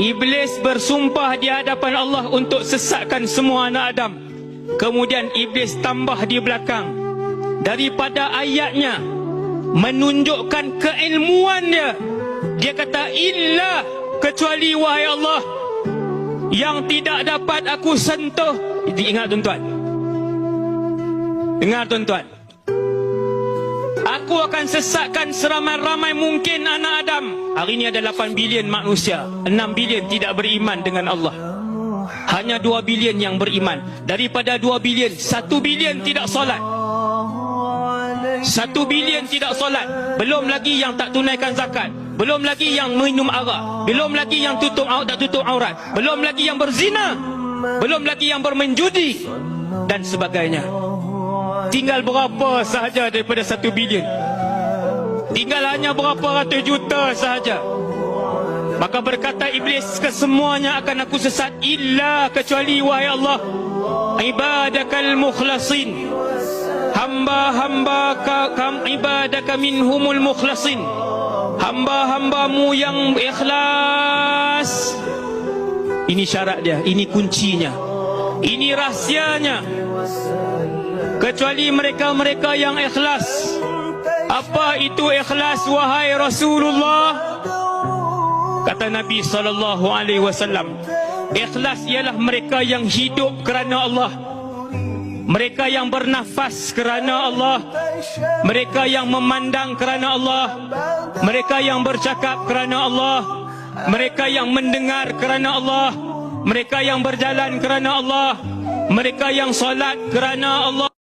Iblis bersumpah di hadapan Allah untuk sesatkan semua anak Adam. Kemudian Iblis tambah di belakang daripada ayatnya menunjukkan keilmuan dia. Dia kata, illa, kecuali wahai Allah, yang tidak dapat aku sentuh. Ingat tuan-tuan, dengar tuan-tuan, aku akan sesatkan seramai-ramai mungkin anak Adam. Hari ini ada 8 bilion manusia, 6 bilion tidak beriman dengan Allah. Hanya 2 bilion yang beriman. Daripada 2 bilion, 1 bilion tidak solat. 1 bilion tidak solat. Belum lagi yang tak tunaikan zakat. Belum lagi yang minum arak. Belum lagi yang tak tutup aurat. Belum lagi yang berzina. Belum lagi yang bermain judi dan sebagainya. Tinggal berapa sahaja daripada 1 bilion? Tinggal hanya berapa ratus juta sahaja. Maka berkata Iblis, kesemuanya akan aku sesat, illa, kecuali wahai Allah, ibadakal mukhlasin, ibadaka minhumul mukhlasin, hamba-hambamu yang ikhlas. Ini syarat dia, ini kuncinya, ini rahsianya. Kecuali mereka-mereka yang ikhlas. Apa itu ikhlas wahai Rasulullah? Kata Nabi SAW, ikhlas ialah mereka yang hidup kerana Allah, mereka yang bernafas kerana Allah, mereka yang memandang kerana Allah, mereka yang bercakap kerana Allah, mereka yang mendengar kerana Allah, mereka yang berjalan kerana Allah, mereka yang solat kerana Allah.